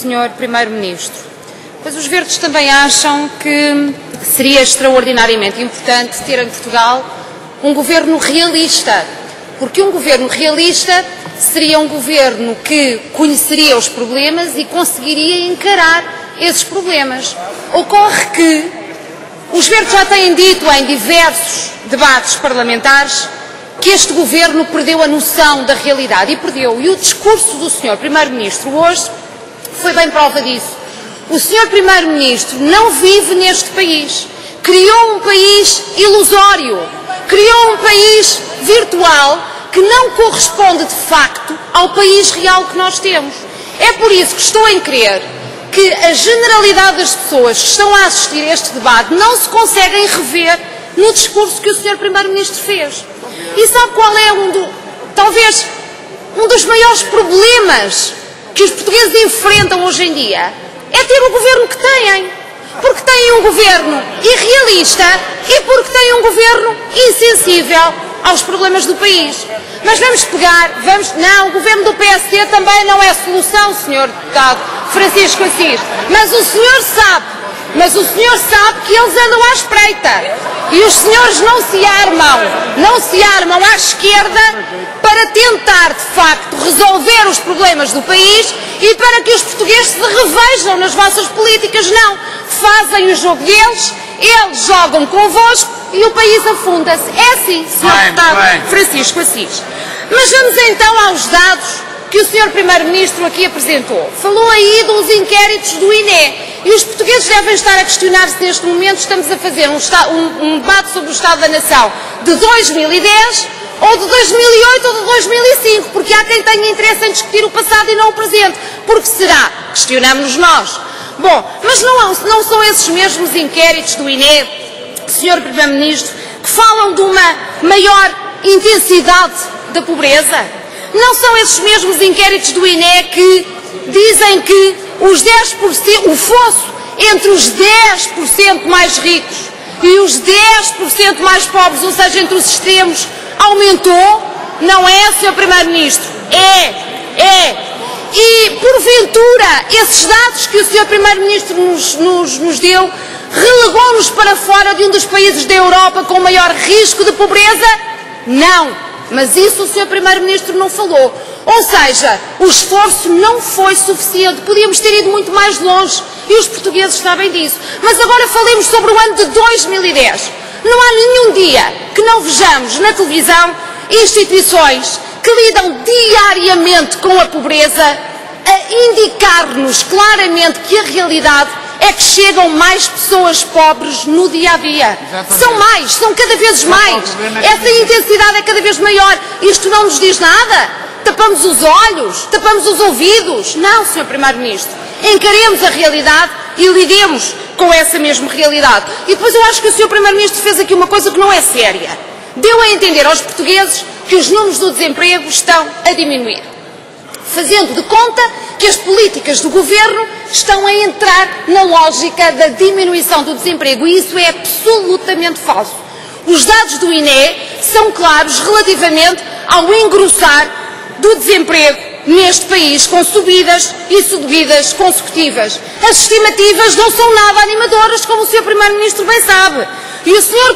Sr. Primeiro-Ministro, pois os verdes também acham que seria extraordinariamente importante ter em Portugal um governo realista, porque um governo realista seria um governo que conheceria os problemas e conseguiria encarar esses problemas. Ocorre que os verdes já têm dito em diversos debates parlamentares que este governo perdeu a noção da realidade, e perdeu. E o discurso do Sr. Primeiro-Ministro hoje foi bem prova disso. O Sr. Primeiro-Ministro não vive neste país. Criou um país ilusório, criou um país virtual que não corresponde de facto ao país real que nós temos. É por isso que estou em crer que a generalidade das pessoas que estão a assistir a este debate não se conseguem rever no discurso que o Sr. Primeiro-Ministro fez. E sabe qual é talvez um dos maiores problemas que os portugueses enfrentam hoje em dia? É ter o governo que têm. Porque têm um governo irrealista e porque têm um governo insensível aos problemas do país. Mas não, o governo do PSD também não é solução, Sr. Deputado Francisco Assis. Mas o senhor sabe que eles andam à espreita. E os senhores não se armam à esquerda para tentar, de facto, resolver os problemas do país e para que os portugueses se revejam nas vossas políticas. Não, fazem o jogo deles, eles jogam convosco e o país afunda-se. É assim, Sr. Deputado Francisco Assis. Mas vamos então aos dados que o Sr. Primeiro-Ministro aqui apresentou. Falou aí dos inquéritos do INE. E os portugueses devem estar a questionar-se neste momento, estamos a fazer um debate sobre o Estado da Nação de 2010 ou de 2008 ou de 2005, porque há quem tenha interesse em discutir o passado e não o presente. Porque será? Questionamos-nos nós. Bom, mas não são esses mesmos inquéritos do INE, Sr. Primeiro-Ministro, que falam de uma maior intensidade da pobreza? Não são esses mesmos inquéritos do INE que dizem que os 10%, o fosso entre os 10% mais ricos e os 10% mais pobres, ou seja, entre os extremos, aumentou? Não é, Sr. Primeiro-Ministro? É. E, porventura, esses dados que o Sr. Primeiro-Ministro nos deu relegou-nos para fora de um dos países da Europa com maior risco de pobreza? Não. Mas isso o Sr. Primeiro-Ministro não falou. Ou seja, o esforço não foi suficiente. Podíamos ter ido muito mais longe e os portugueses sabem disso. Mas agora falemos sobre o ano de 2010. Não há nenhum dia que não vejamos na televisão instituições que lidam diariamente com a pobreza a indicar-nos claramente que a realidade é que chegam mais pessoas pobres no dia-a-dia. São cada vez mais. Essa intensidade é cada vez maior. Isto não nos diz nada? Tapamos os olhos? Tapamos os ouvidos? Não, Sr. Primeiro-Ministro. Encaremos a realidade e lidemos com essa mesma realidade. E depois eu acho que o Sr. Primeiro-Ministro fez aqui uma coisa que não é séria. Deu a entender aos portugueses que os números do desemprego estão a diminuir, fazendo de conta que as políticas do Governo estão a entrar na lógica da diminuição do desemprego, e isso é absolutamente falso. Os dados do INE são claros relativamente ao engrossar do desemprego neste país, com subidas e subidas consecutivas. As estimativas não são nada animadoras, como o Sr. Primeiro-Ministro bem sabe. E o Sr.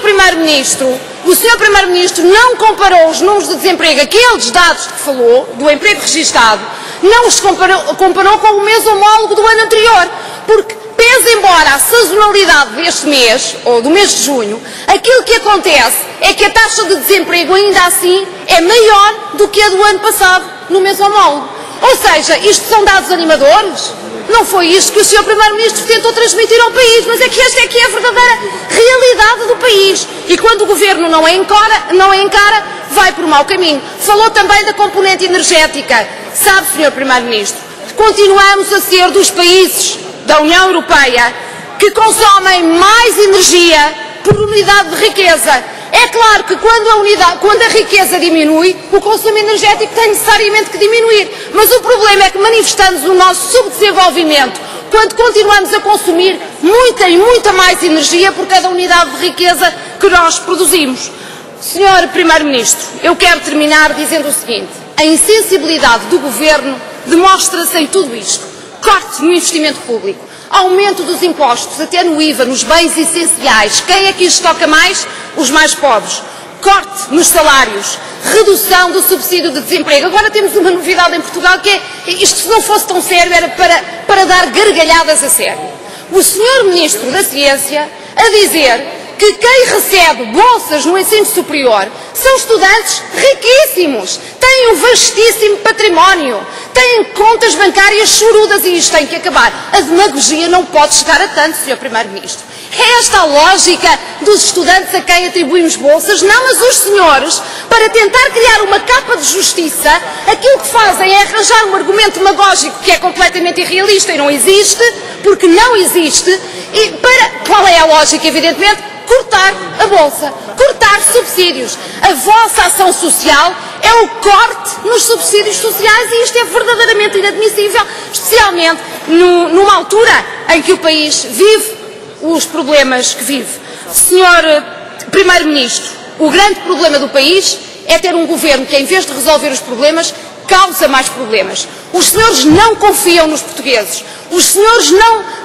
Primeiro-Ministro não comparou os números de desemprego, aqueles dados que falou, do emprego registado, não os comparou com o mês homólogo do ano anterior, porque, pese embora a sazonalidade deste mês, ou do mês de junho, aquilo que acontece é que a taxa de desemprego ainda assim é maior do que a do ano passado, no mês homólogo. Ou seja, isto são dados animadores? Não foi isto que o Sr. Primeiro-Ministro tentou transmitir ao país, mas é que esta é que é a verdadeira realidade do país. E quando o Governo não a encara, vai por mau caminho. Falou também da componente energética. Sabe, Sr. Primeiro-Ministro, continuamos a ser dos países da União Europeia que consomem mais energia por unidade de riqueza. É claro que quando a riqueza diminui, o consumo energético tem necessariamente que diminuir. Mas o problema é que manifestamos o nosso subdesenvolvimento quando continuamos a consumir muita e muita mais energia por cada unidade de riqueza que nós produzimos. Sr. Primeiro-Ministro, eu quero terminar dizendo o seguinte: a insensibilidade do Governo demonstra-se em tudo isto. corte no investimento público, aumento dos impostos, até no IVA, nos bens essenciais. Quem é que isto toca mais? Os mais pobres. Corte nos salários, redução do subsídio de desemprego. Agora temos uma novidade em Portugal que é, isto se não fosse tão sério era para dar gargalhadas a sério. O Sr. Ministro da Ciência a dizer que quem recebe bolsas no ensino superior são estudantes riquíssimos, têm um vastíssimo património, têm contas bancárias chorudas e isto tem que acabar. A demagogia não pode chegar a tanto, Sr. Primeiro-Ministro. É esta a lógica dos estudantes a quem atribuímos bolsas? Não, mas os senhores, para tentar criar uma capa de justiça, aquilo que fazem é arranjar um argumento demagógico que é completamente irrealista e não existe, porque não existe, e qual é a lógica, evidentemente? Cortar a bolsa, cortar subsídios. A vossa ação social é o corte nos subsídios sociais e isto é verdadeiramente inadmissível, especialmente numa altura em que o país vive os problemas que vive. Senhor Primeiro-Ministro, o grande problema do país é ter um governo que, em vez de resolver os problemas, causa mais problemas. Os senhores não confiam nos portugueses. Os senhores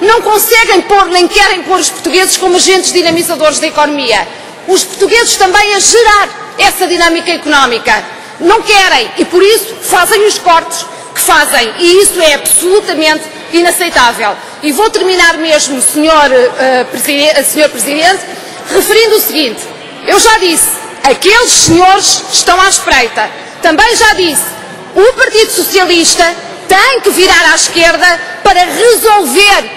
não conseguem pôr, nem querem pôr os portugueses como agentes dinamizadores da economia. Os portugueses também a gerar essa dinâmica económica. Não querem e, por isso, fazem os cortes que fazem. E isso é absolutamente inaceitável. E vou terminar mesmo, Senhor Presidente, referindo o seguinte. Eu já disse, aqueles senhores estão à espreita. Também já disse, o Partido Socialista tem que virar à esquerda para resolver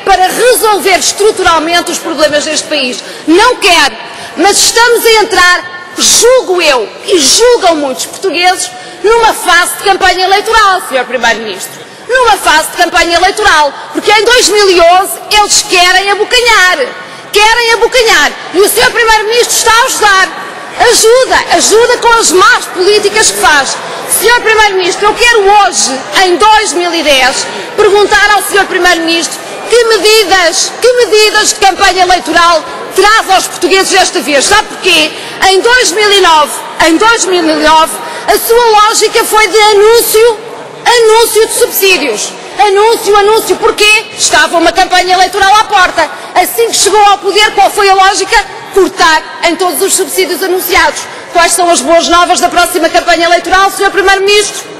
estruturalmente os problemas deste país. Não quer, mas estamos a entrar, julgo eu, e julgam muitos portugueses, numa fase de campanha eleitoral, Sr. Primeiro-Ministro. Numa fase de campanha eleitoral, porque em 2011 eles querem abocanhar. E o Sr. Primeiro-Ministro está a ajudar. Ajuda com as más políticas que faz. Sr. Primeiro-Ministro, eu quero hoje, em 2010, perguntar ao Sr. Primeiro-Ministro que medidas de campanha eleitoral traz aos portugueses desta vez. Sabe porquê? Em 2009, a sua lógica foi de anúncio de subsídios. Anúncio, porque estava uma campanha eleitoral à porta. Assim que chegou ao poder, qual foi a lógica? Cortar em todos os subsídios anunciados. Quais são as boas novas da próxima campanha eleitoral, Sr. Primeiro-Ministro?